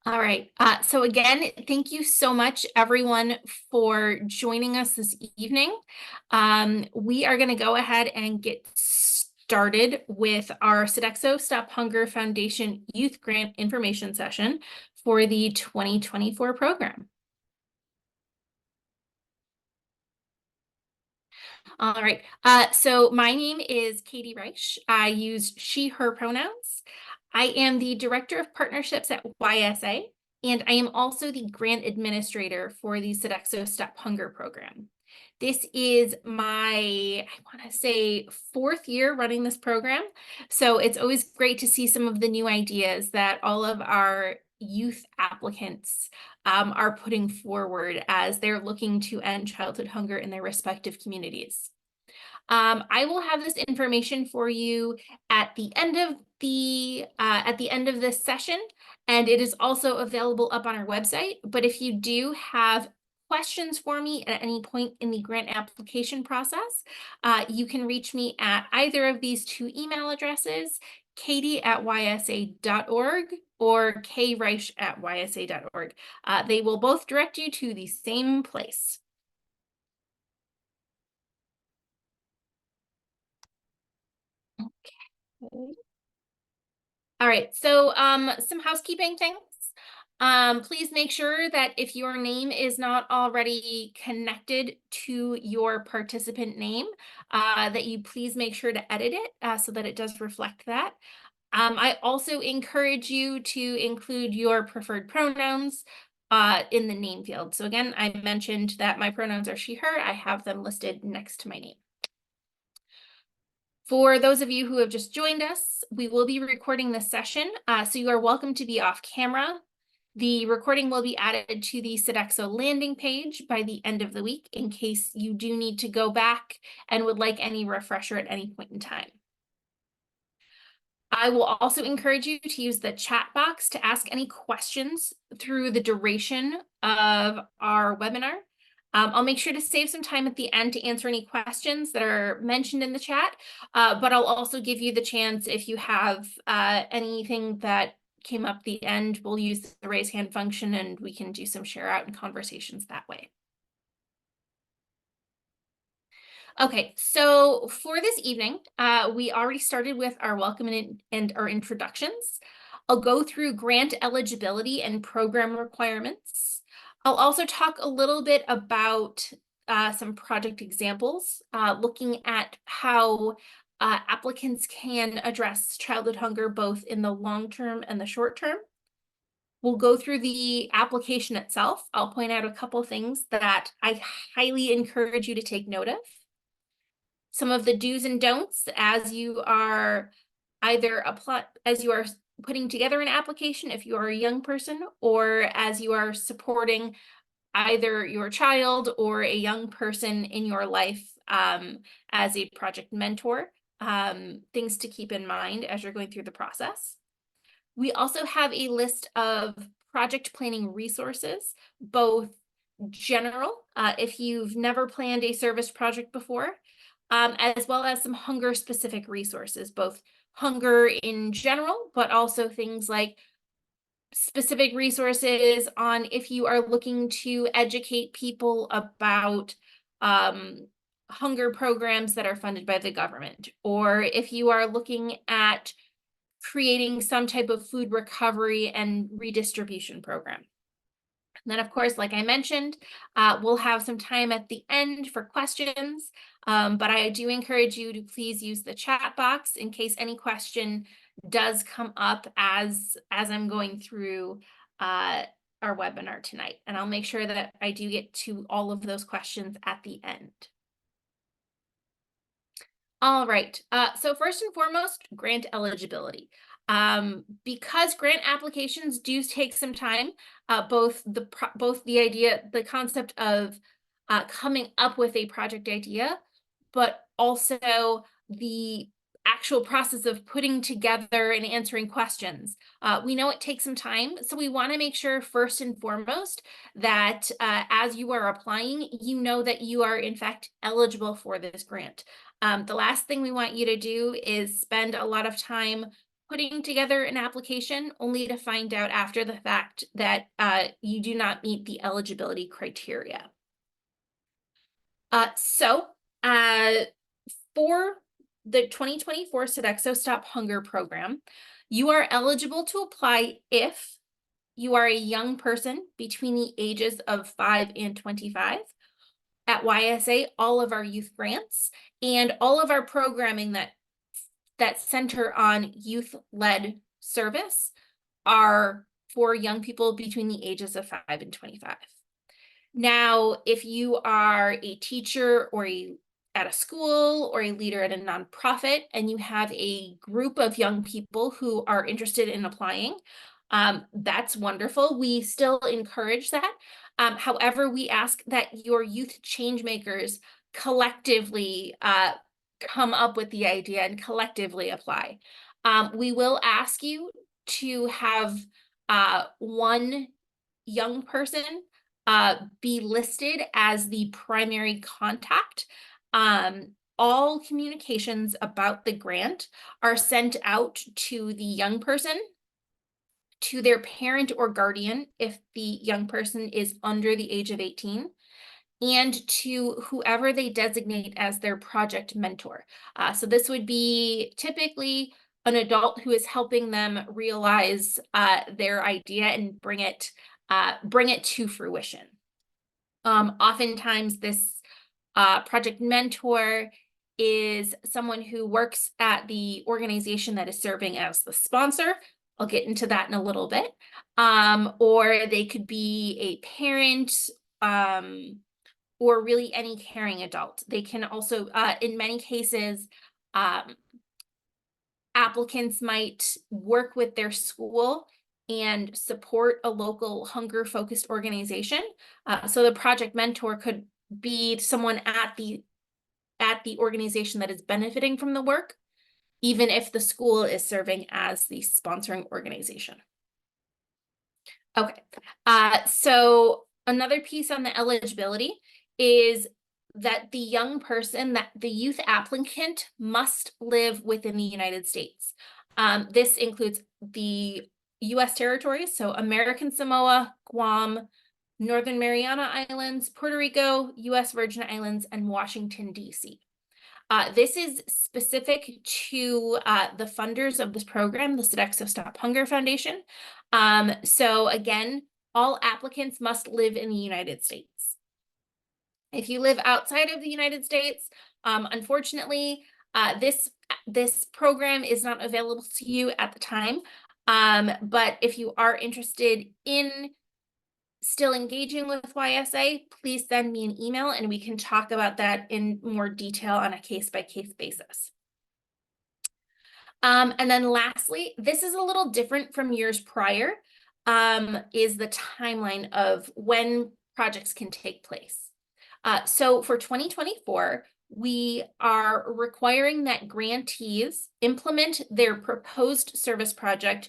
All right. So again, thank you so much, everyone, for joining us this evening. We are going to go ahead and get started with our Sodexo Stop Hunger Foundation Youth Grant Information Session for the 2024 program. All right. So my name is Katie Reich. I use she, her pronouns. I am the Director of Partnerships at YSA, and I am also the Grant Administrator for the Sodexo Stop Hunger program. This is my, I want to say, 4th year running this program. So it's always great to see some of the new ideas that all of our youth applicants are putting forward as they're looking to end childhood hunger in their respective communities. I will have this information for you at the end of this session, and it is also available up on our website. But if you do have questions for me at any point in the grant application process, you can reach me at either of these 2 email addresses, katie@ysa.org or kreich@ysa.org. They will both direct you to the same place. Okay. All right, so some housekeeping things. Please make sure that if your name is not already connected to your participant name, that you please make sure to edit it so that it does reflect that. I also encourage you to include your preferred pronouns in the name field. So again, I mentioned that my pronouns are she, her. I have them listed next to my name. For those of you who have just joined us, we will be recording this session, so you are welcome to be off camera. The recording will be added to the Sodexo landing page by the end of the week in case you do need to go back and would like any refresher at any point in time. I will also encourage you to use the chat box to ask any questions through the duration of our webinar. I'll make sure to save some time at the end to answer any questions that are mentioned in the chat, but I'll also give you the chance if you have anything that came up at the end, we'll use the raise hand function and we can do some share out and conversations that way. Okay, so for this evening, we already started with our welcome and our introductions. I'll go through grant eligibility and program requirements. I'll also talk a little bit about some project examples, looking at how applicants can address childhood hunger both in the long term and the short term. We'll go through the application itself. I'll point out a couple things that I highly encourage you to take note of. Some of the do's and don'ts as you are putting together an application if you are a young person, or as you are supporting either your child or a young person in your life as a project mentor. Things to keep in mind as you're going through the process. We also have a list of project planning resources, both general, if you've never planned a service project before, as well as some hunger specific resources, both hunger in general, but also things like specific resources on if you are looking to educate people about hunger programs that are funded by the government, or if you are looking at creating some type of food recovery and redistribution program. And then, of course, like I mentioned, we'll have some time at the end for questions, but I do encourage you to please use the chat box in case any question does come up as I'm going through our webinar tonight. And I'll make sure that I do get to all of those questions at the end. All right, so first and foremost, grant eligibility. Because grant applications do take some time, both the concept of coming up with a project idea, but also the actual process of putting together and answering questions. We know it takes some time, so we want to make sure first and foremost that as you are applying, you know that you are in fact eligible for this grant. The last thing we want you to do is spend a lot of time putting together an application only to find out after the fact that you do not meet the eligibility criteria. So for the 2024 Sodexo Stop Hunger program, you are eligible to apply if you are a young person between the ages of 5 and 25. At YSA, all of our youth grants and all of our programming that center on youth-led service are for young people between the ages of 5 and 25. Now, if you are a teacher or at a school or a leader at a nonprofit and you have a group of young people who are interested in applying, that's wonderful. We still encourage that. However, we ask that your youth change makers collectively come up with the idea and collectively apply. We will ask you to have one young person be listed as the primary contact. All communications about the grant are sent out to the young person, to their parent or guardian if the young person is under the age of 18, and to whoever they designate as their project mentor. So this would be typically an adult who is helping them realize their idea and bring it to fruition. Oftentimes this project mentor is someone who works at the organization that is serving as the sponsor. I'll get into that in a little bit. Or they could be a parent, or really any caring adult. They can also, in many cases, applicants might work with their school and support a local hunger-focused organization. So the project mentor could be someone at the organization that is benefiting from the work, even if the school is serving as the sponsoring organization. Okay, so another piece on the eligibility is that the young person, that the youth applicant must live within the United States. This includes the US territories, so American Samoa, Guam, Northern Mariana Islands, Puerto Rico, US Virgin Islands, and Washington, D.C. This is specific to the funders of this program, the Sodexo Stop Hunger Foundation. So again, all applicants must live in the United States. If you live outside of the United States, unfortunately, this program is not available to you at the time. But if you are interested in still engaging with YSA, please send me an email and we can talk about that in more detail on a case-by-case basis. And then lastly, this is a little different from years prior, is the timeline of when projects can take place. So for 2024, we are requiring that grantees implement their proposed service project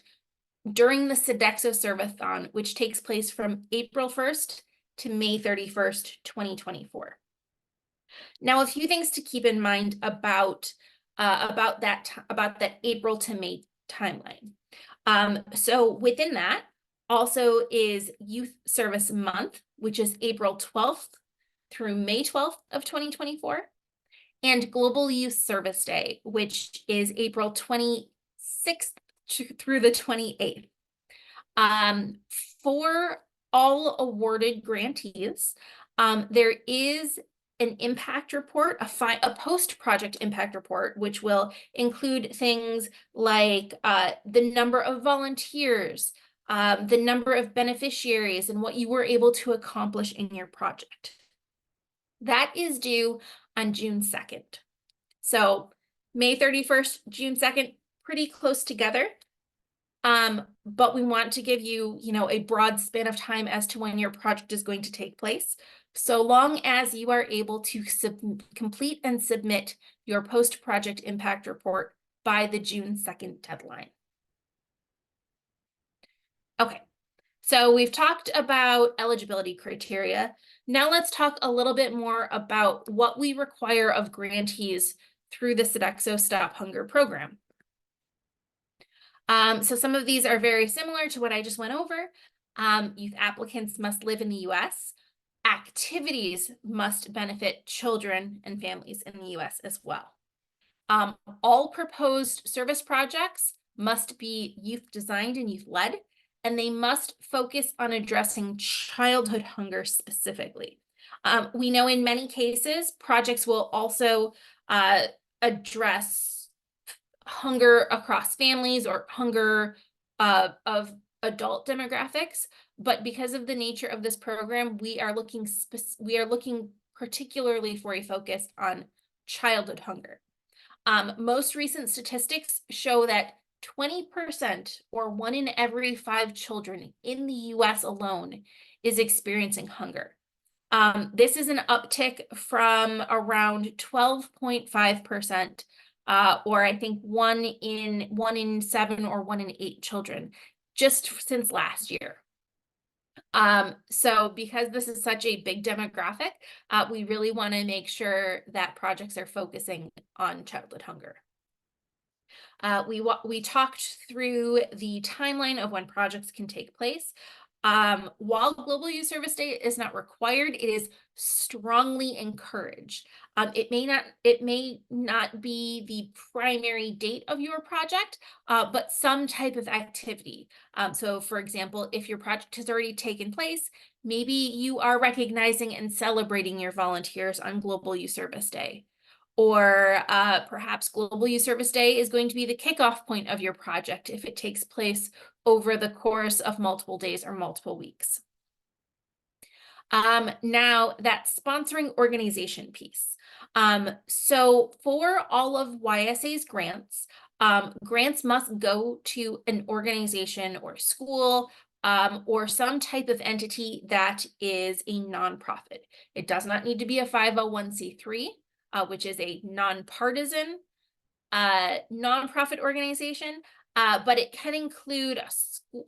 during the Sodexo Serve-a-thon, which takes place from April 1st to May 31st, 2024. Now, a few things to keep in mind about that April to May timeline. So within that also is Youth Service Month, which is April 12th through May 12th of 2024, and Global Youth Service Day, which is April 26th through the 28th. For all awarded grantees, there is an impact report, a post-project impact report, which will include things like the number of volunteers, the number of beneficiaries, and what you were able to accomplish in your project. That is due on June 2nd. So May 31st, June 2nd, pretty close together. But we want to give you, a broad span of time as to when your project is going to take place, so long as you are able to complete and submit your post-project impact report by the June 2nd deadline. Okay, so we've talked about eligibility criteria. Now let's talk a little bit more about what we require of grantees through the Sodexo Stop Hunger program. So some of these are very similar to what I just went over. Youth applicants must live in the US. Activities must benefit children and families in the US as well. All proposed service projects must be youth designed and youth led, and they must focus on addressing childhood hunger specifically. We know in many cases, projects will also address hunger across families or hunger of adult demographics, but because of the nature of this program, we are looking particularly for a focus on childhood hunger. Most recent statistics show that 20% or 1 in every 5 children in the US alone is experiencing hunger. This is an uptick from around 12.5%, or I think 1 in 7 or 1 in 8 children just since last year. So because this is such a big demographic, we really want to make sure that projects are focusing on childhood hunger. We talked through the timeline of when projects can take place. While Global Youth Service Day is not required, it is strongly encouraged. It may not be the primary date of your project, but some type of activity. So for example, if your project has already taken place, maybe you are recognizing and celebrating your volunteers on Global Youth Service Day. Or perhaps Global Youth Service Day is going to be the kickoff point of your project if it takes place over the course of multiple days or multiple weeks. Now, that sponsoring organization piece. So for all of YSA's grants, grants must go to an organization or school or some type of entity that is a nonprofit. It does not need to be a 501c3. Which is a nonpartisan nonprofit organization, but it can include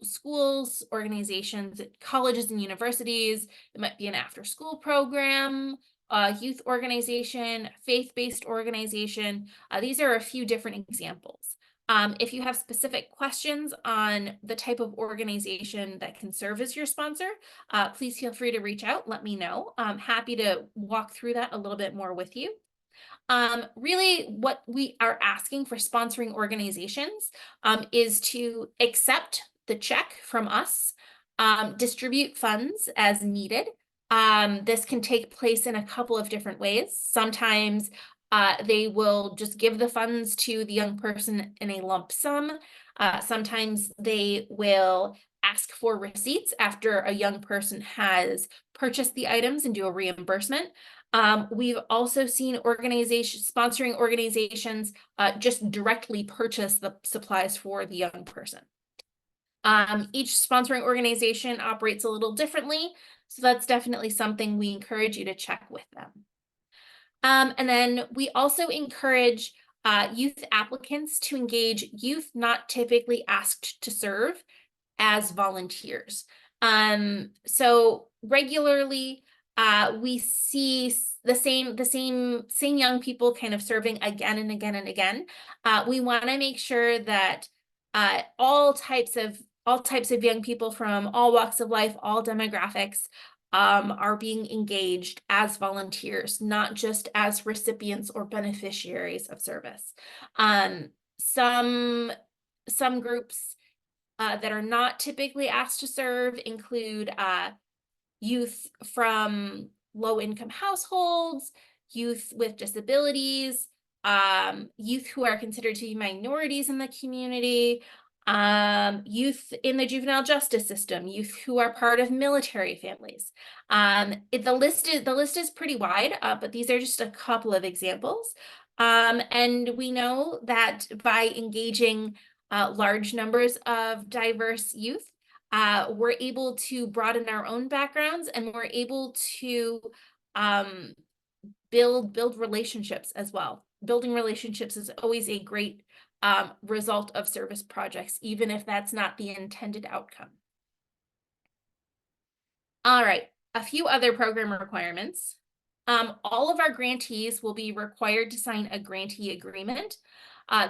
schools, organizations, colleges and universities. It might be an after-school program, a youth organization, faith-based organization. These are a few different examples. If you have specific questions on the type of organization that can serve as your sponsor, please feel free to reach out. Let me know. I'm happy to walk through that a little bit more with you. Really, what we are asking for sponsoring organizations is to accept the check from us, distribute funds as needed. This can take place in a couple of different ways. Sometimes they will just give the funds to the young person in a lump sum. Sometimes they will ask for receipts after a young person has purchased the items and do a reimbursement. We've also seen sponsoring organizations just directly purchase the supplies for the young person. Each sponsoring organization operates a little differently, so that's definitely something we encourage you to check with them. And then we also encourage youth applicants to engage youth not typically asked to serve as volunteers. So regularly, we see the same young people kind of serving again and again and again. We want to make sure that all types of young people from all walks of life, all demographics, are being engaged as volunteers, not just as recipients or beneficiaries of service. Some groups that are not typically asked to serve include youth from low-income households, youth with disabilities, youth who are considered to be minorities in the community, youth in the juvenile justice system, youth who are part of military families. The list is pretty wide, but these are just a couple of examples. And we know that by engaging large numbers of diverse youth, we're able to broaden our own backgrounds, and we're able to build relationships as well. Building relationships is always a great result of service projects, even if that's not the intended outcome. All right, a few other program requirements. All of our grantees will be required to sign a grantee agreement.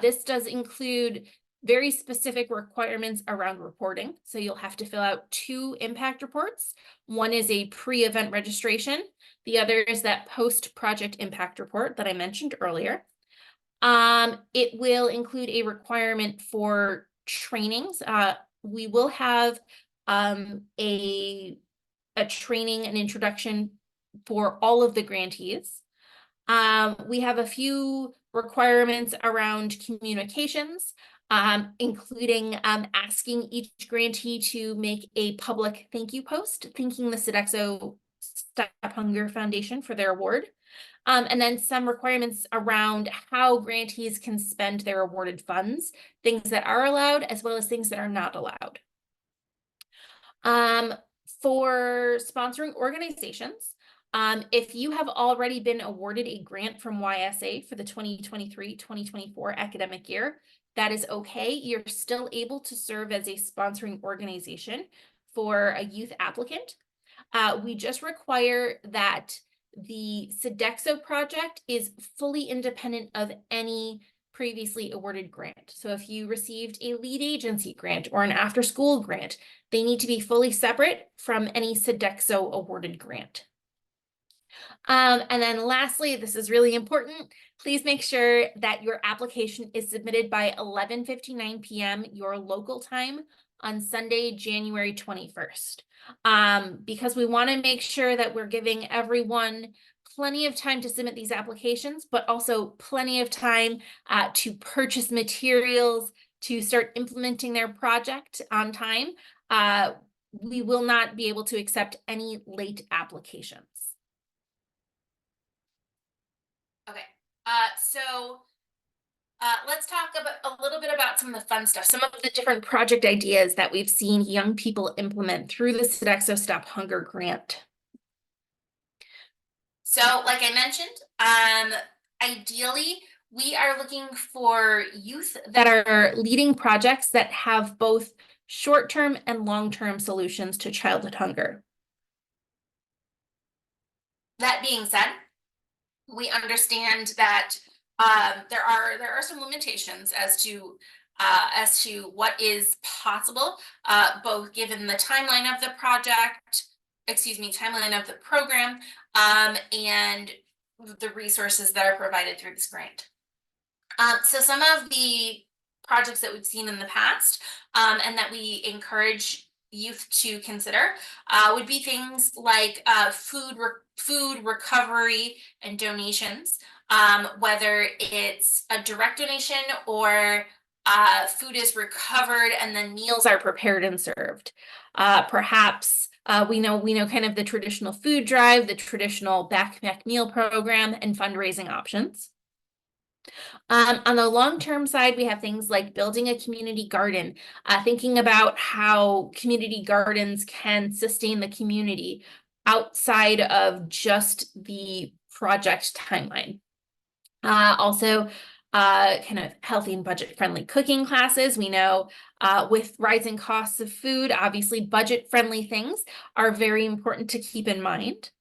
This does include very specific requirements around reporting. So you'll have to fill out 2 impact reports. One is a pre-event registration. The other is that post-project impact report that I mentioned earlier. It will include a requirement for trainings. We will have a training, an introduction for all of the grantees. We have a few requirements around communications, including asking each grantee to make a public thank you post, thanking the Sodexo Stop Hunger Foundation for their award. And then some requirements around how grantees can spend their awarded funds, things that are allowed as well as things that are not allowed. For sponsoring organizations, if you have already been awarded a grant from YSA for the 2023-2024 academic year, that is okay. You're still able to serve as a sponsoring organization for a youth applicant. We just require that the Sodexo project is fully independent of any previously awarded grant. So if you received a lead agency grant or an after-school grant, they need to be fully separate from any Sodexo awarded grant. And then lastly, this is really important, please make sure that your application is submitted by 11:59 p.m. your local time on Sunday, January 21st. Because we want to make sure that we're giving everyone plenty of time to submit these applications, but also plenty of time to purchase materials, to start implementing their project on time. We will not be able to accept any late applications. Okay, let's talk about a little bit about some of the fun stuff, some of the different project ideas that we've seen young people implement through the Sodexo Stop Hunger grant. So, like I mentioned, ideally, we are looking for youth that are leading projects that have both short-term and long-term solutions to childhood hunger. That being said, we understand that there are some limitations as to what is possible, both given the timeline of the timeline of the program, and the resources that are provided through this grant. So some of the projects that we've seen in the past, and that we encourage youth to consider, would be things like food recovery and donations, whether it's a direct donation or food is recovered and then meals are prepared and served. Perhaps we know kind of the traditional food drive, the traditional backpack meal program, and fundraising options. On the long-term side, we have things like building a community garden, thinking about how community gardens can sustain the community outside of just the project timeline. Also, kind of healthy and budget-friendly cooking classes. We know with rising costs of food, obviously budget-friendly things are very important to keep in mind.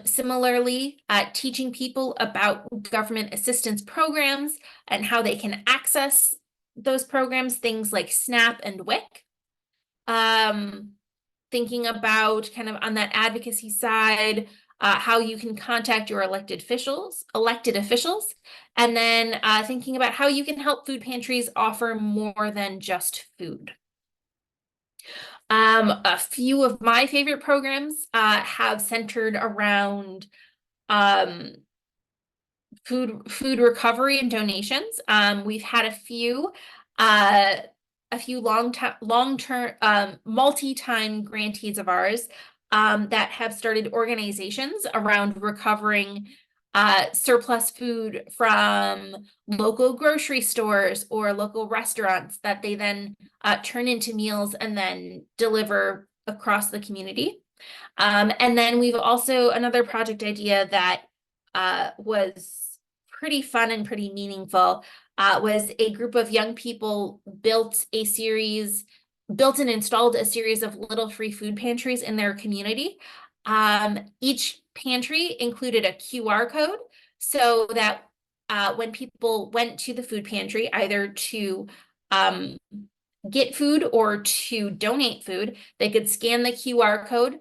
Similarly, teaching people about government assistance programs and how they can access those programs, things like SNAP and WIC. Thinking about kind of on that advocacy side, how you can contact your elected officials, and then thinking about how you can help food pantries offer more than just food. A few of my favorite programs have centered around food recovery and donations. We've had a few long-term multi-time grantees of ours that have started organizations around recovering surplus food from local grocery stores or local restaurants that they then turn into meals and then deliver across the community. And then we've also another project idea that was pretty fun and pretty meaningful, was a group of young people built and installed a series of little free food pantries in their community. Each pantry included a QR code so that when people went to the food pantry, either to get food or to donate food, they could scan the QR code,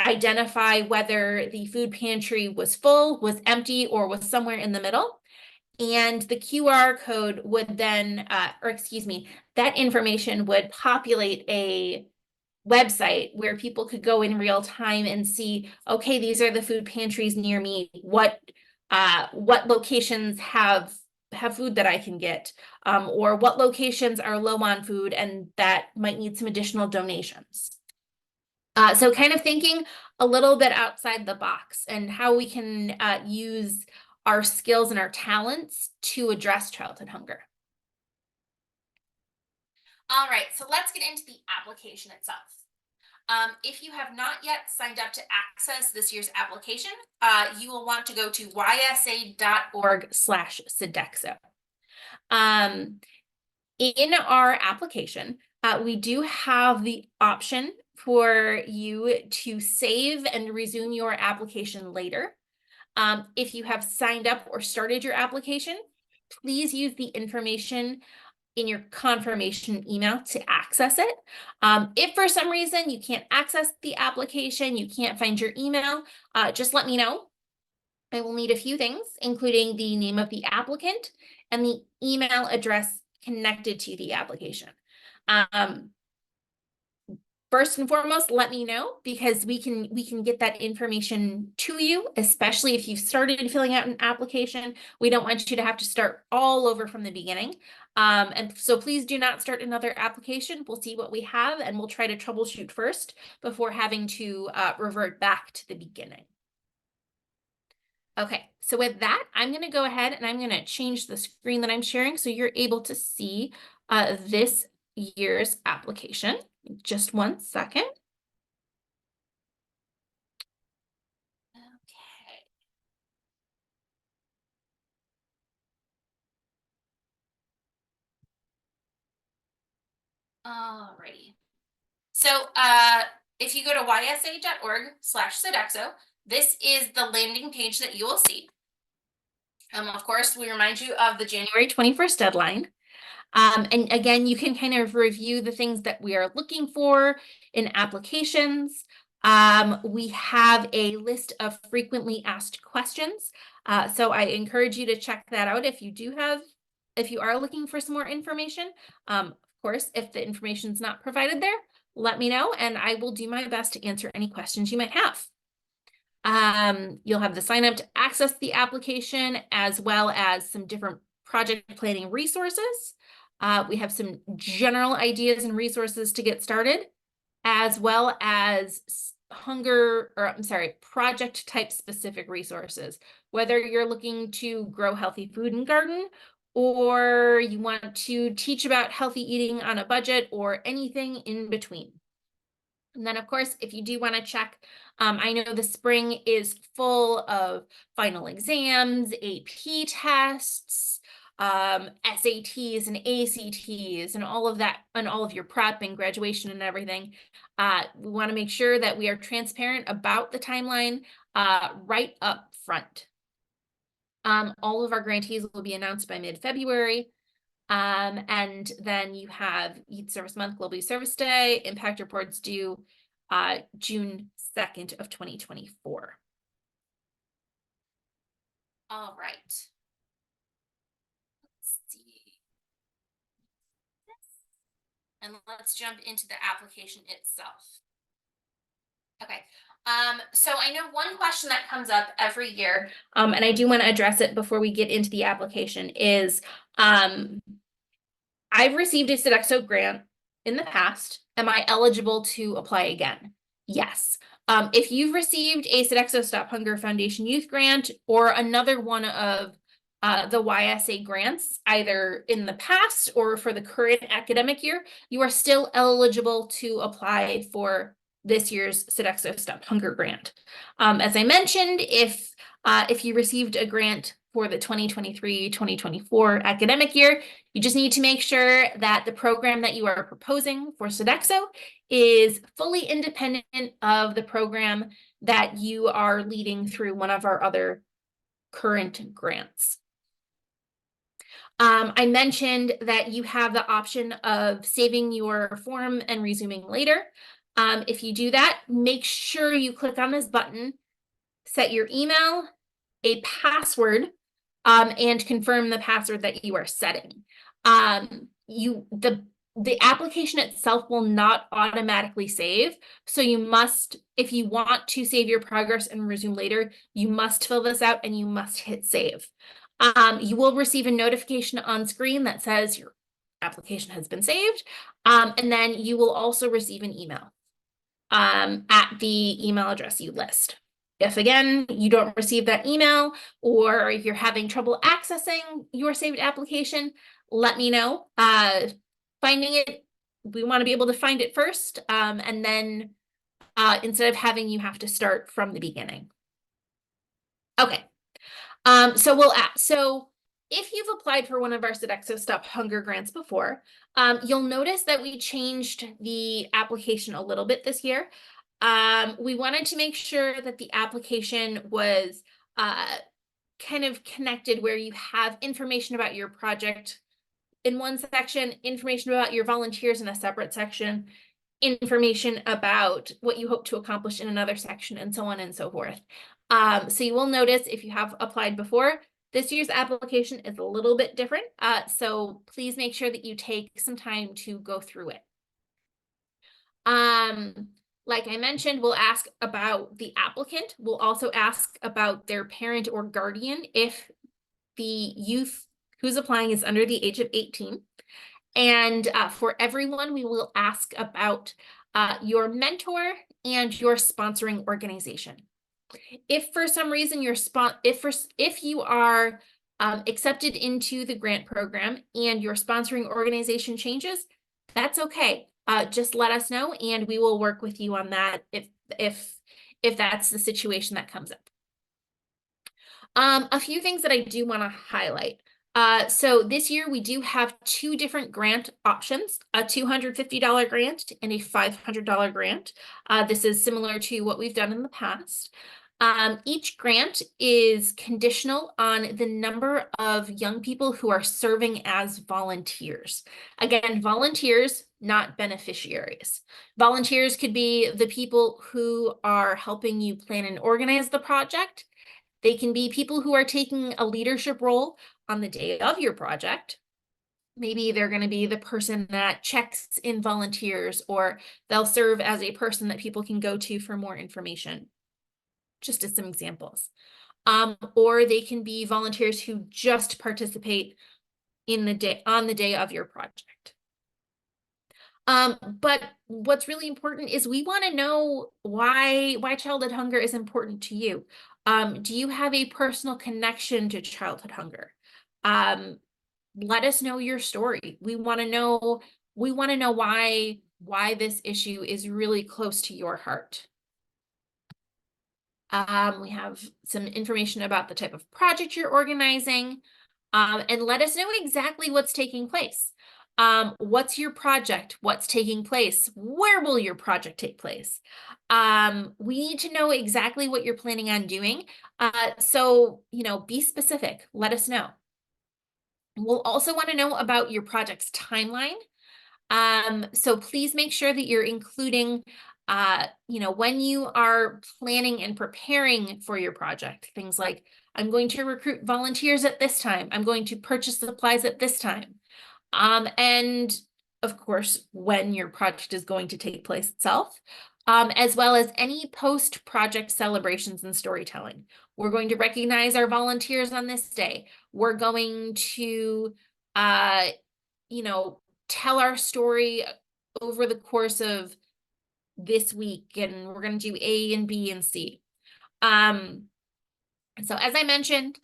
identify whether the food pantry was full, was empty, or was somewhere in the middle. And the QR code would then, or excuse me, that information would populate a website where people could go in real time and see, okay, these are the food pantries near me. What locations have food that I can get, or what locations are low on food and that might need some additional donations. So kind of thinking a little bit outside the box and how we can use our skills and our talents to address childhood hunger. All right, so let's get into the application itself. If you have not yet signed up to access this year's application, you will want to go to ysa.org/Sodexo. In our application, we do have the option for you to save and resume your application later. If you have signed up or started your application, please use the information in your confirmation email to access it. If for some reason you can't access the application, you can't find your email, just let me know. I will need a few things, including the name of the applicant and the email address connected to the application. First and foremost, let me know because we can get that information to you, especially if you've started filling out an application. We don't want you to have to start all over from the beginning. And so please do not start another application. We'll see what we have and we'll try to troubleshoot first before having to revert back to the beginning. Okay, so with that, I'm going to go ahead and I'm going to change the screen that I'm sharing so you're able to see this year's application. Just 1 second. Okay. Alrighty. So if you go to ysa.org/Sodexo, this is the landing page that you will see. Of course, we remind you of the January 21st deadline. And again, you can kind of review the things that we are looking for in applications. We have a list of frequently asked questions. So I encourage you to check that out if you are looking for some more information. Of course, if the information is not provided there, let me know and I will do my best to answer any questions you might have. You'll have the sign up to access the application as well as some different project planning resources. We have some general ideas and resources to get started, as well as project type specific resources, whether you're looking to grow healthy food and garden, or you want to teach about healthy eating on a budget, or anything in between. And then, of course, if you do want to check, I know the spring is full of final exams, AP tests, SATs and ACTs and all of that, and all of your prep and graduation and everything. We want to make sure that we are transparent about the timeline right up front. All of our grantees will be announced by mid-February. And then you have Youth Service Month, Global Youth Service Day, impact reports due June 2nd of 2024. All right. Let's see. And let's jump into the application itself. Okay. So I know one question that comes up every year, and I do want to address it before we get into the application is, I've received a Sodexo grant in the past. Am I eligible to apply again? Yes. If you've received a Sodexo Stop Hunger Foundation Youth Grant or another one of the YSA grants, either in the past or for the current academic year, you are still eligible to apply for this year's Sodexo Stop Hunger Grant. As I mentioned, if you received a grant for the 2023-2024 academic year, you just need to make sure that the program that you are proposing for Sodexo is fully independent of the program that you are leading through one of our other current grants. I mentioned that you have the option of saving your form and resuming later. If you do that, make sure you click on this button, set your email, a password, and confirm the password that you are setting. The application itself will not automatically save, so you must, if you want to save your progress and resume later, you must fill this out and you must hit save. You will receive a notification on screen that says your application has been saved, and then you will also receive an email at the email address you list. If again, you don't receive that email or if you're having trouble accessing your saved application, let me know. Finding it, we want to be able to find it first, and then instead of having you have to start from the beginning. Okay. So if you've applied for one of our Sodexo Stop Hunger grants before, you'll notice that we changed the application a little bit this year. We wanted to make sure that the application was kind of connected, where you have information about your project in one section, information about your volunteers in a separate section, information about what you hope to accomplish in another section, and so on and so forth. So you will notice, if you have applied before, this year's application is a little bit different. So please make sure that you take some time to go through it. Like I mentioned, we'll ask about the applicant. We'll also ask about their parent or guardian if the youth who's applying is under the age of 18. And for everyone, we will ask about your mentor and your sponsoring organization. If for some reason if you are accepted into the grant program and your sponsoring organization changes, that's okay. Just let us know and we will work with you on that if that's the situation that comes up. A few things that I do want to highlight. So this year we do have two different grant options, a $250 grant and a $500 grant. This is similar to what we've done in the past. Each grant is conditional on the number of young people who are serving as volunteers. Again, volunteers, not beneficiaries. Volunteers could be the people who are helping you plan and organize the project. They can be people who are taking a leadership role on the day of your project. Maybe they're going to be the person that checks in volunteers, or they'll serve as a person that people can go to for more information. Just as some examples. Or they can be volunteers who just participate on the day of your project. But what's really important is we want to know why childhood hunger is important to you. Do you have a personal connection to childhood hunger? Let us know your story. We want to know why this issue is really close to your heart. We have some information about the type of project you're organizing, and let us know exactly what's taking place. What's your project? What's taking place? Where will your project take place? We need to know exactly what you're planning on doing. So, be specific. Let us know. We'll also want to know about your project's timeline. So please make sure that you're including when you are planning and preparing for your project, things like, I'm going to recruit volunteers at this time. I'm going to purchase supplies at this time. And of course, when your project is going to take place itself, as well as any post-project celebrations and storytelling. We're going to recognize our volunteers on this day. We're going to, tell our story over the course of this week, and we're going to do A and B and C. So as I mentioned,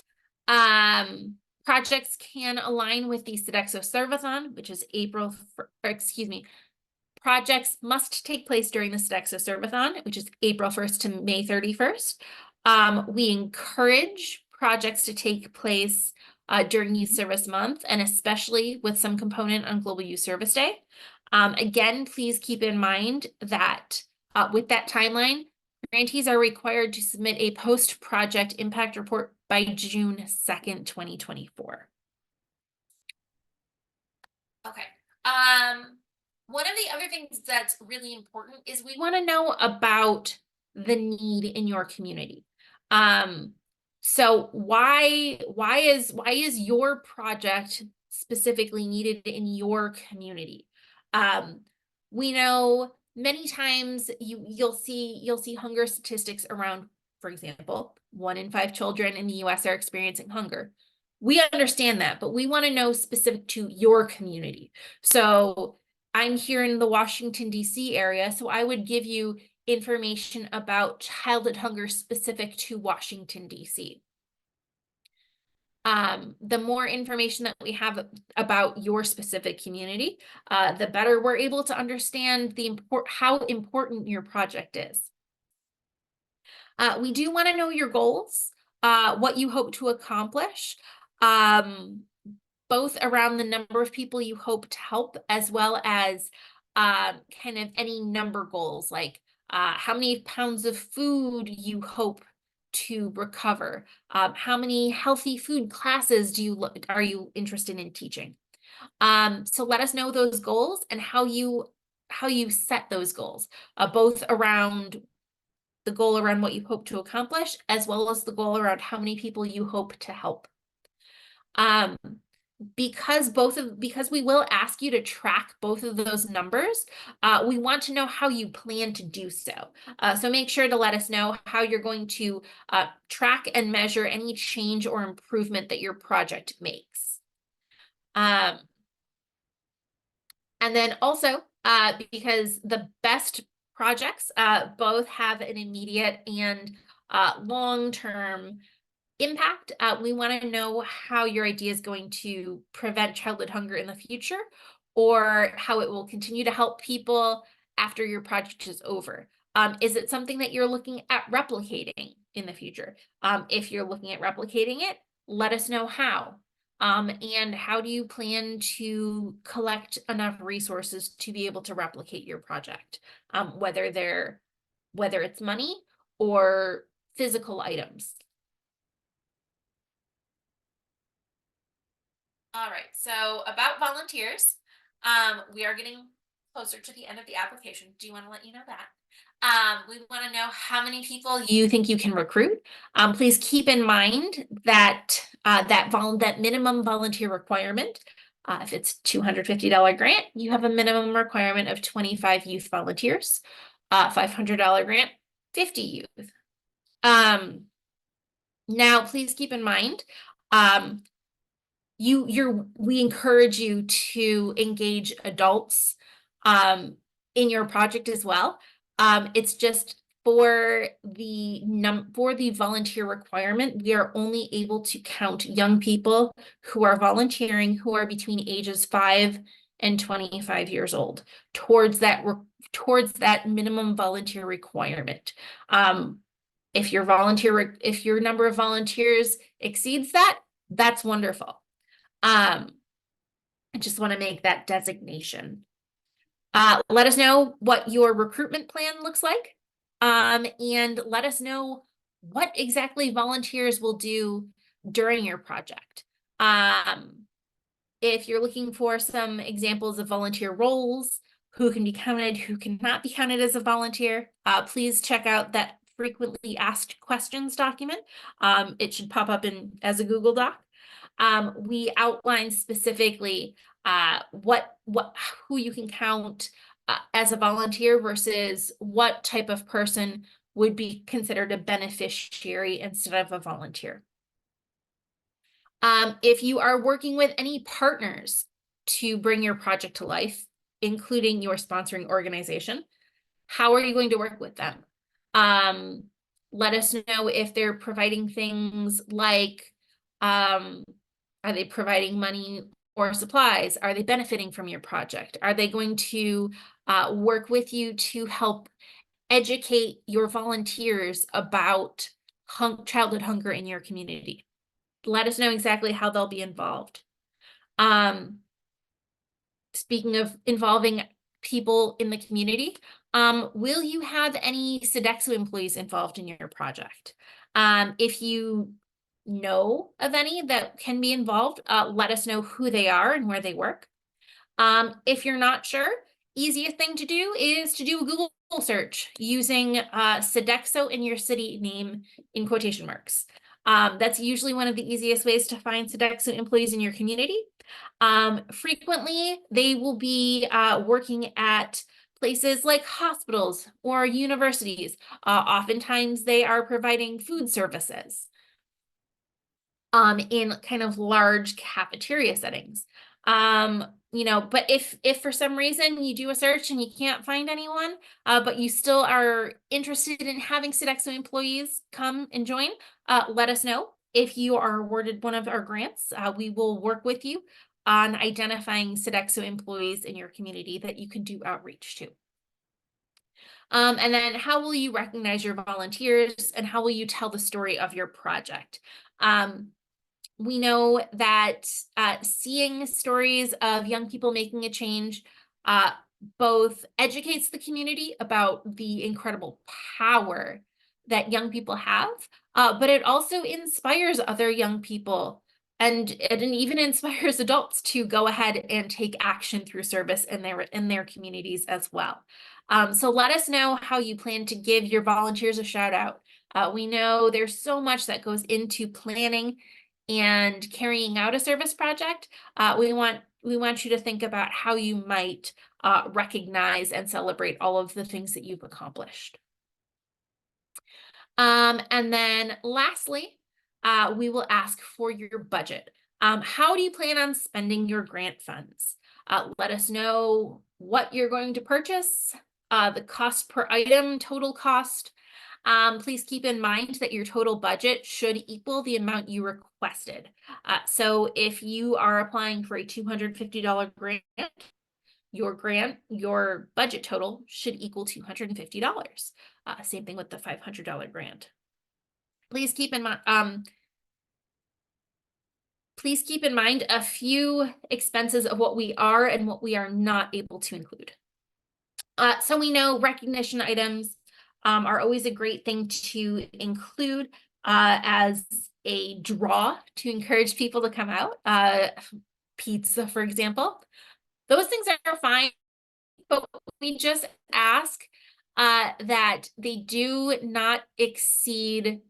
projects can align with the Sodexo Servathon, which is projects must take place during the Sodexo Servathon, which is April 1st to May 31st. We encourage projects to take place during Youth Service Month, and especially with some component on Global Youth Service Day. Again, please keep in mind that with that timeline, grantees are required to submit a post-project impact report by June 2nd, 2024. Okay. One of the other things that's really important is we want to know about the need in your community. Um, so why is your project specifically needed in your community? Um, we know many times you'll see hunger statistics around, for example, 1 in 5 children in the US are experiencing hunger. We understand that, but we want to know specific to your community. So I'm here in the Washington, D.C. area, so I would give you information about childhood hunger specific to Washington, D.C. The more information that we have about your specific community, the better we're able to understand how important your project is. We do want to know your goals, what you hope to accomplish, both around the number of people you hope to help, as well as kind of any number goals, like how many pounds of food you hope to recover, how many healthy food classes are you interested in teaching. So let us know those goals and how you set those goals, both around the goal around what you hope to accomplish, as well as the goal around how many people you hope to help. Um, because we will ask you to track both of those numbers, we want to know how you plan to do so. So make sure to let us know how you're going to track and measure any change or improvement that your project makes. And then also, because the best projects both have an immediate and long-term impact, we want to know how your idea is going to prevent childhood hunger in the future, or how it will continue to help people after your project is over. Is it something that you're looking at replicating in the future? If you're looking at replicating it, let us know how. And how do you plan to collect enough resources to be able to replicate your project? Whether it's money or physical items. All right, so about volunteers, we are getting closer to the end of the application. Do you want to let you know that? We want to know how many people you think you can recruit. Please keep in mind that that minimum volunteer requirement. If it's $250 grant, you have a minimum requirement of 25 youth volunteers. $500 grant, 50 youth. Now, please keep in mind, we encourage you to engage adults in your project as well. It's just for the volunteer requirement, we are only able to count young people who are volunteering, who are between ages 5 and 25 years old, towards that minimum volunteer requirement. If your number of volunteers exceeds that, that's wonderful. I just want to make that designation. Let us know what your recruitment plan looks like. And let us know what exactly volunteers will do during your project. If you're looking for some examples of volunteer roles, who can be counted, who cannot be counted as a volunteer, please check out that frequently asked questions document. It should pop up as a Google Doc. We outline specifically who you can count as a volunteer versus what type of person would be considered a beneficiary instead of a volunteer. If you are working with any partners to bring your project to life, including your sponsoring organization, how are you going to work with them? Let us know if they're providing things like, are they providing money or supplies? Are they benefiting from your project? Are they going to work with you to help educate your volunteers about childhood hunger in your community? Let us know exactly how they'll be involved. Speaking of involving people in the community, will you have any Sodexo employees involved in your project? If you know of any that can be involved, let us know who they are and where they work. If you're not sure, easiest thing to do is to do a Google search using Sodexo in your city name in quotation marks. That's usually one of the easiest ways to find Sodexo employees in your community. Frequently, they will be working at places like hospitals or universities. Oftentimes, they are providing food services in kind of large cafeteria settings. But if for some reason you do a search and you can't find anyone, but you still are interested in having Sodexo employees come and join, let us know. If you are awarded one of our grants, we will work with you on identifying Sodexo employees in your community that you can do outreach to. And then how will you recognize your volunteers and how will you tell the story of your project? We know that seeing stories of young people making a change both educates the community about the incredible power that young people have, but it also inspires other young people and it even inspires adults to go ahead and take action through service in their communities as well. So let us know how you plan to give your volunteers a shout out. We know there's so much that goes into planning and carrying out a service project. We want you to think about how you might recognize and celebrate all of the things that you've accomplished. And then lastly, we will ask for your budget. How do you plan on spending your grant funds? Let us know what you're going to purchase, the cost per item, total cost. Please keep in mind that your total budget should equal the amount you requested. So if you are applying for a $250 grant, your budget total should equal $250. Same thing with the $500 grant. Please keep in mind a few expenses of what we are and what we are not able to include. So we know recognition items are always a great thing to include as a draw to encourage people to come out. Pizza, for example. Those things are fine, but we just ask that they do not exceed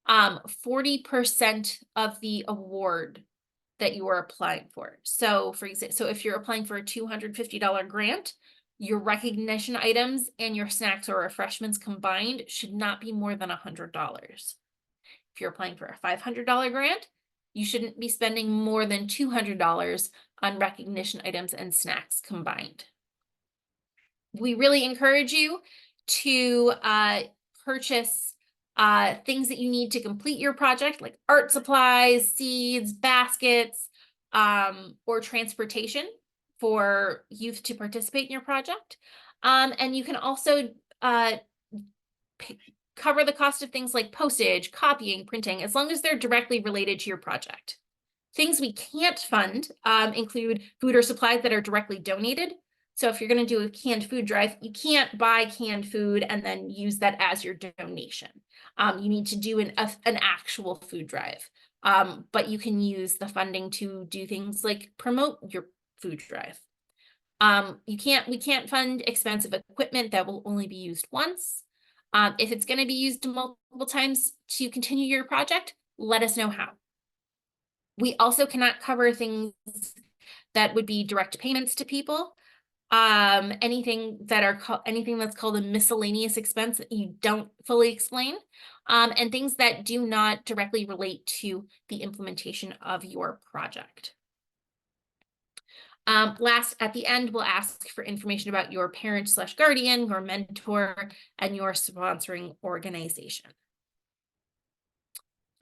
40% of the award that you are applying for. So for example, so if you're applying for a $250 grant, your recognition items and your snacks or refreshments combined should not be more than $100. If you're applying for a $500 grant, you shouldn't be spending more than $200 on recognition items and snacks combined. We really encourage you to purchase things that you need to complete your project, like art supplies, seeds, baskets, or transportation for youth to participate in your project. And you can also cover the cost of things like postage, copying, printing, as long as they're directly related to your project. Things we can't fund include food or supplies that are directly donated. So if you're going to do a canned food drive, you can't buy canned food and then use that as your donation. You need to do an actual food drive. But you can use the funding to do things like promote your food drive. We can't fund expensive equipment that will only be used once. If it's going to be used multiple times to continue your project, let us know how. We also cannot cover things that would be direct payments to people. Anything that's called a miscellaneous expense that you don't fully explain, and things that do not directly relate to the implementation of your project. Last, at the end, we'll ask for information about your parent/guardian, your mentor, and your sponsoring organization.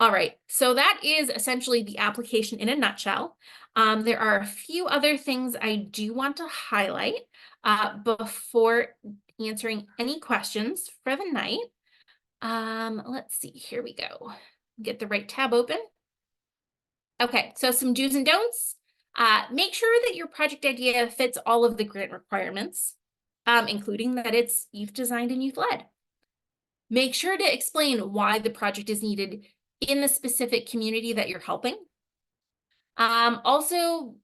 All right, so that is essentially the application in a nutshell. There are a few other things I do want to highlight before answering any questions for the night. Let's see, here we go. Get the right tab open. Okay, so some do's and don'ts. Make sure that your project idea fits all of the grant requirements, including that it's youth designed and youth led. Make sure to explain why the project is needed in the specific community that you're helping. Also,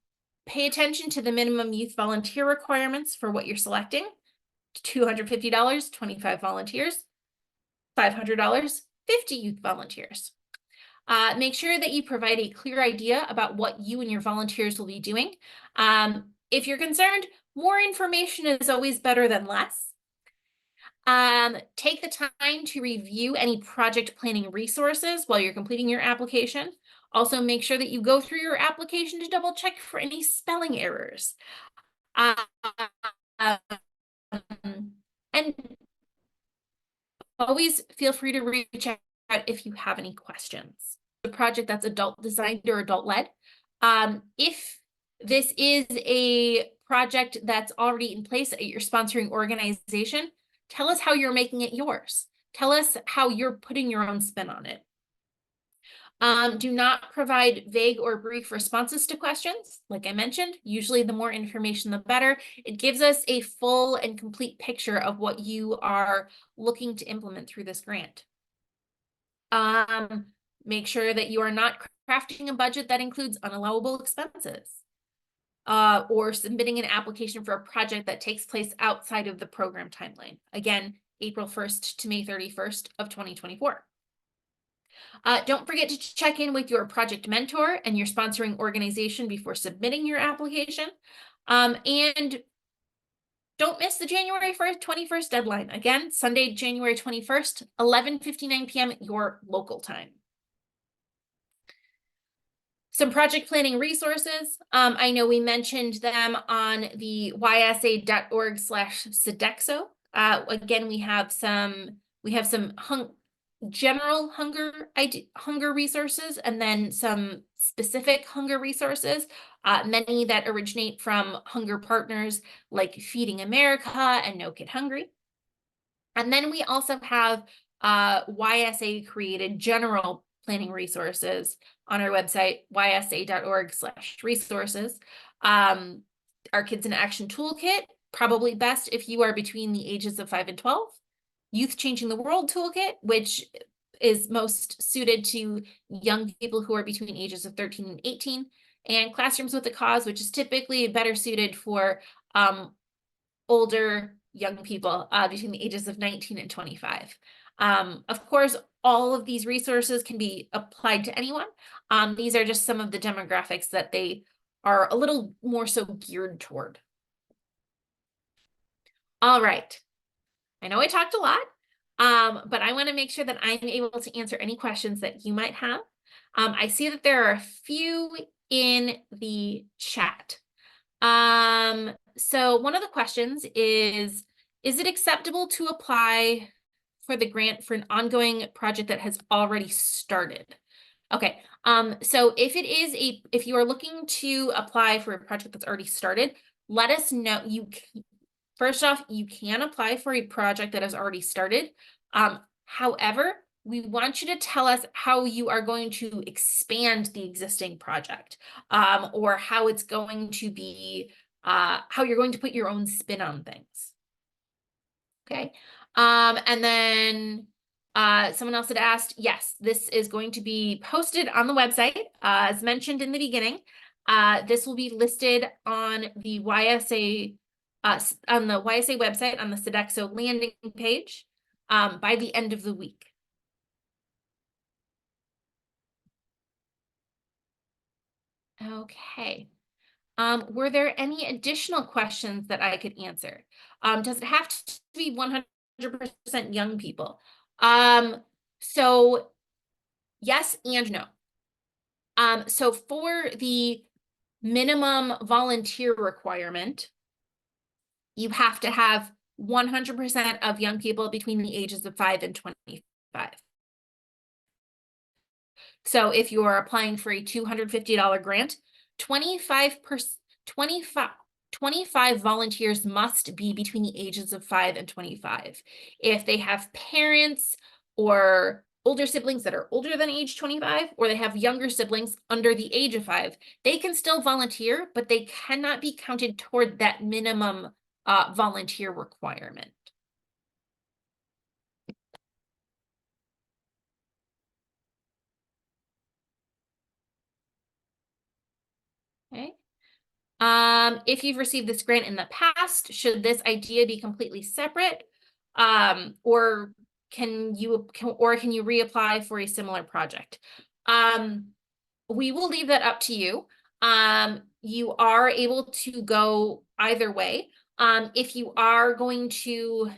pay attention to the minimum youth volunteer requirements for what you're selecting. $250, 25 volunteers, $500, 50 youth volunteers. Make sure that you provide a clear idea about what you and your volunteers will be doing. If you're concerned, more information is always better than less. Take the time to review any project planning resources while you're completing your application. Also, make sure that you go through your application to double check for any spelling errors. And always feel free to reach out if you have any questions. The project that's adult designed or adult led. If this is a project that's already in place at your sponsoring organization, tell us how you're making it yours. Tell us how you're putting your own spin on it. Do not provide vague or brief responses to questions. Like I mentioned, usually the more information, the better. It gives us a full and complete picture of what you are looking to implement through this grant. Make sure that you are not crafting a budget that includes unallowable expenses. Or submitting an application for a project that takes place outside of the program timeline. Again, April 1st to May 31st of 2024. Don't forget to check in with your project mentor and your sponsoring organization before submitting your application. And don't miss the January 21st deadline. Again, Sunday, January 21st, 11:59 p.m. your local time. Some project planning resources. I know we mentioned them on the ysa.org/Sodexo. Again, we have some general hunger resources, and then some specific hunger resources, many that originate from hunger partners like Feeding America and No Kid Hungry. And then we also have YSA created general planning resources on our website, ysa.org/resources. Our Kids in Action Toolkit, probably best if you are between the ages of 5 and 12. Youth Changing the World Toolkit, which is most suited to young people who are between ages of 13 and 18. And Classrooms with a Cause, which is typically better suited for older young people between the ages of 19 and 25. Of course, all of these resources can be applied to anyone. These are just some of the demographics that they are a little more so geared toward. All right. I know I talked a lot, but I want to make sure that I'm able to answer any questions that you might have. I see that there are a few in the chat. So one of the questions is it acceptable to apply for the grant for an ongoing project that has already started? Okay, so if you are looking to apply for a project that's already started, let us know. First off, you can apply for a project that has already started. However, we want you to tell us how you are going to expand the existing project, or how it's going to be, how you're going to put your own spin on things. Okay. And then someone else had asked, yes, this is going to be posted on the website, as mentioned in the beginning. This will be listed on the YSA website on the Sodexo landing page by the end of the week. Okay. Were there any additional questions that I could answer? Does it have to be 100% young people? So yes and no. So for the minimum volunteer requirement, you have to have 100% of young people between the ages of 5 and 25. So if you are applying for a $250 grant, 25 volunteers must be between the ages of 5 and 25. If they have parents or older siblings that are older than age 25, or they have younger siblings under the age of 5, they can still volunteer, but they cannot be counted toward that minimum volunteer requirement. Okay. If you've received this grant in the past, should this idea be completely separate? Or can you reapply for a similar project? We will leave that up to you. You are able to go either way. If you are going to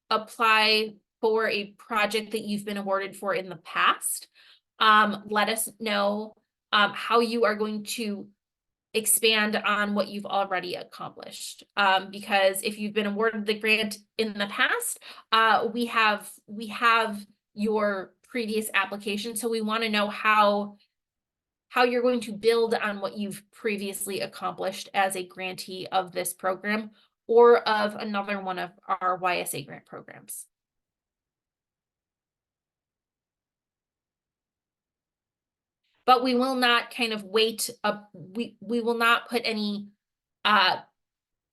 apply for a project that you've been awarded for in the past, let us know how you are going to expand on what you've already accomplished. Because if you've been awarded the grant in the past, we have your previous application, so we want to know how you're going to build on what you've previously accomplished as a grantee of this program or of another one of our YSA grant programs. But we will not kind of wait up, we will not put any,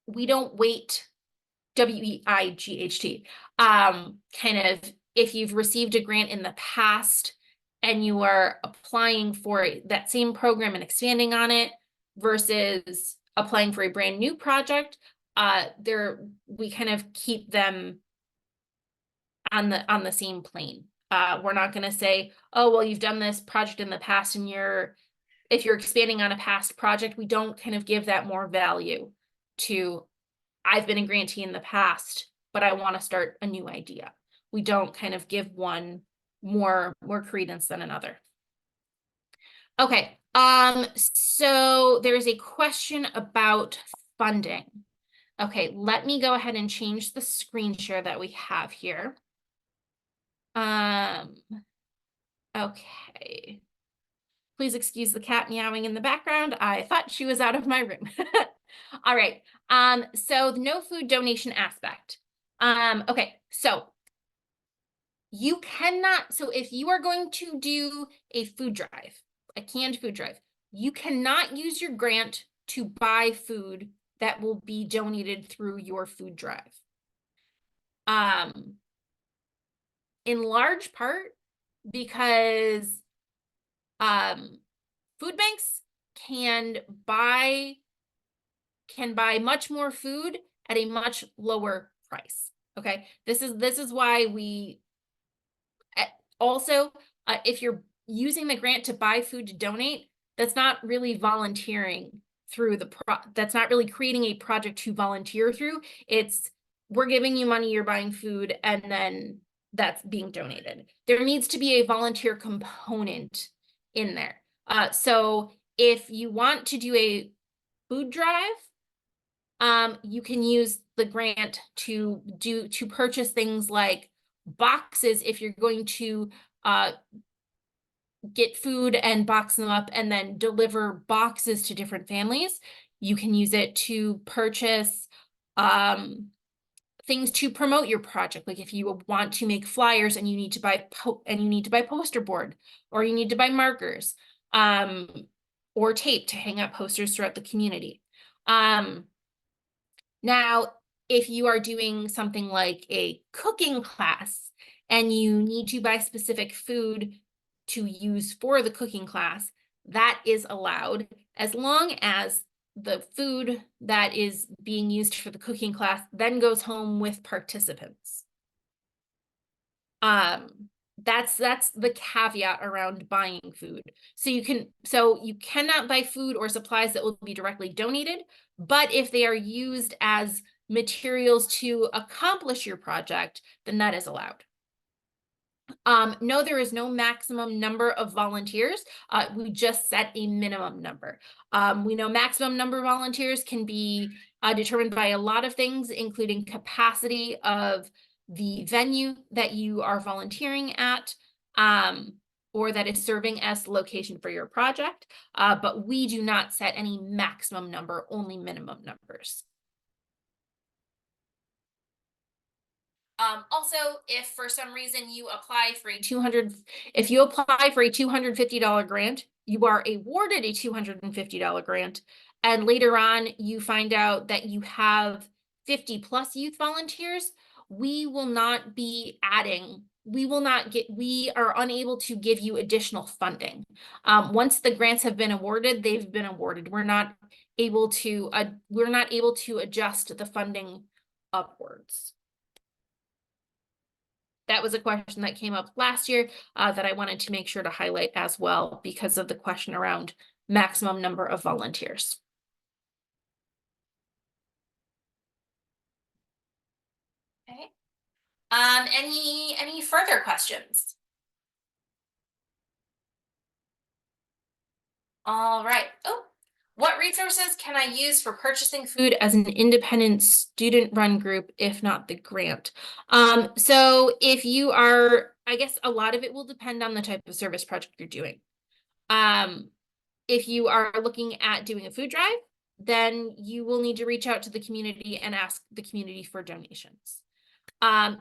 we don't wait, WEIGHT, kind of, if you've received a grant in the past and you are applying for that same program and expanding on it versus applying for a brand new project, we kind of keep them on the same plane. We're not going to say, oh, well, you've done this project in the past and if you're expanding on a past project, we don't kind of give that more value to, I've been a grantee in the past, but I want to start a new idea. We don't kind of give one more credence than another. Okay, so there's a question about funding. Okay, let me go ahead and change the screen share that we have here. Okay. Please excuse the cat meowing in the background. I thought she was out of my room. All right. So the no food donation aspect. Okay, so you cannot, so if you are going to do a food drive, a canned food drive, you cannot use your grant to buy food that will be donated through your food drive. In large part because food banks can buy much more food at a much lower price. Okay, this is why we also, if you're using the grant to buy food to donate, that's not really volunteering through that's not really creating a project to volunteer through. It's, we're giving you money, you're buying food, and then that's being donated. There needs to be a volunteer component in there. So if you want to do a food drive, you can use the grant to purchase things like boxes if you're going to get food and box them up and then deliver boxes to different families. You can use it to purchase things to promote your project. Like if you want to make flyers and you need to buy poster board, or you need to buy markers, or tape to hang up posters throughout the community. Now, if you are doing something like a cooking class and you need to buy specific food to use for the cooking class, that is allowed as long as the food that is being used for the cooking class then goes home with participants. That's the caveat around buying food. So you cannot buy food or supplies that will be directly donated, but if they are used as materials to accomplish your project, then that is allowed. No, there is no maximum number of volunteers. We just set a minimum number. We know maximum number of volunteers can be determined by a lot of things, including capacity of the venue that you are volunteering at, or that is serving as the location for your project. But we do not set any maximum number, only minimum numbers. Also, if for some reason you apply for a $250 grant, you are awarded a $250 grant, and later on you find out that you have 50+ youth volunteers, we will not be adding we are unable to give you additional funding. Once the grants have been awarded, they've been awarded. We're not able to adjust the funding upwards. That was a question that came up last year that I wanted to make sure to highlight as well because of the question around maximum number of volunteers. Okay. Any further questions? All right. Oh, what resources can I use for purchasing food as an independent student-run group, if not the grant? So if you are, I guess a lot of it will depend on the type of service project you're doing. If you are looking at doing a food drive, then you will need to reach out to the community and ask the community for donations.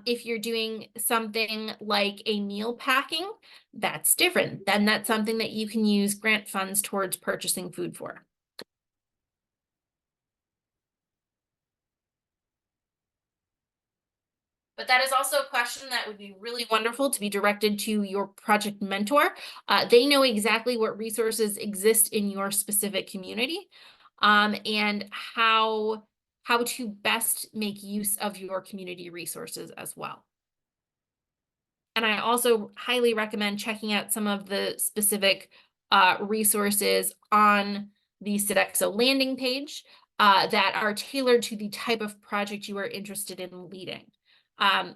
If you're doing something like a meal packing, that's different. Then that's something that you can use grant funds towards purchasing food for. But that is also a question that would be really wonderful to be directed to your project mentor. They know exactly what resources exist in your specific community, and how to best make use of your community resources as well. And I also highly recommend checking out some of the specific resources on the Sodexo landing page that are tailored to the type of project you are interested in leading.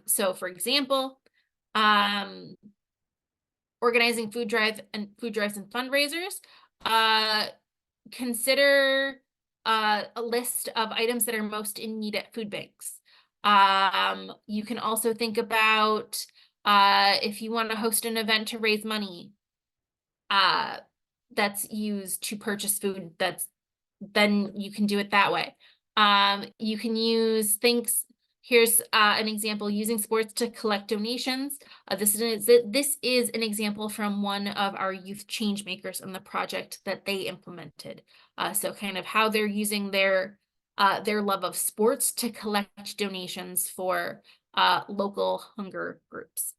So for example, organizing food drives and fundraisers, consider a list of items that are most in need at food banks. You can also think about if you want to host an event to raise money that's used to purchase food, then you can do it that way. You can use things. Here's an example, using sports to collect donations. This is an example from one of our youth change makers in the project that they implemented. So kind of how they're using their love of sports to collect donations for local hunger groups.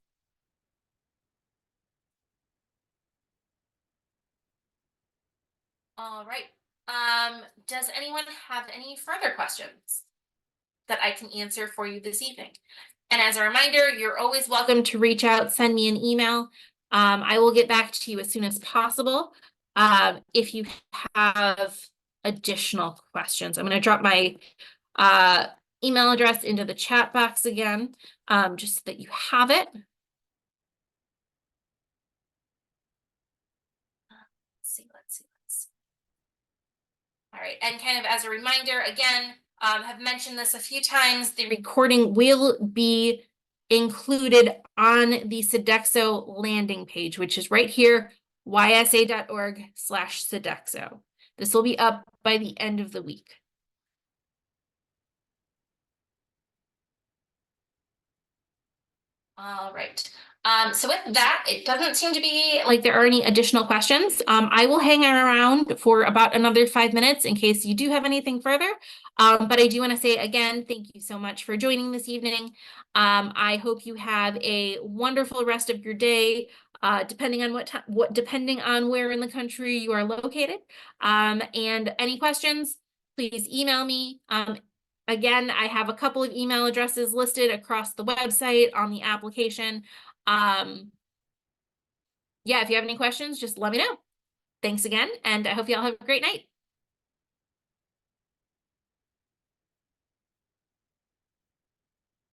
All right. Does anyone have any further questions that I can answer for you this evening? And as a reminder, you're always welcome to reach out, send me an email. I will get back to you as soon as possible. If you have additional questions, I'm going to drop my email address into the chat box again, just so that you have it. Let's see. All right, and kind of as a reminder, again, have mentioned this a few times, the recording will be included on the Sodexo landing page, which is right here, ysa.org/Sodexo. This will be up by the end of the week. All right. So with that, it doesn't seem to be like there are any additional questions. I will hang around for about another 5 minutes in case you do have anything further. But I do want to say again, thank you so much for joining this evening. I hope you have a wonderful rest of your day, depending on depending on where in the country you are located. And any questions, please email me. Again, I have a couple of email addresses listed across the website on the application. Yeah, if you have any questions, just let me know. Thanks again, and I hope you all have a great night.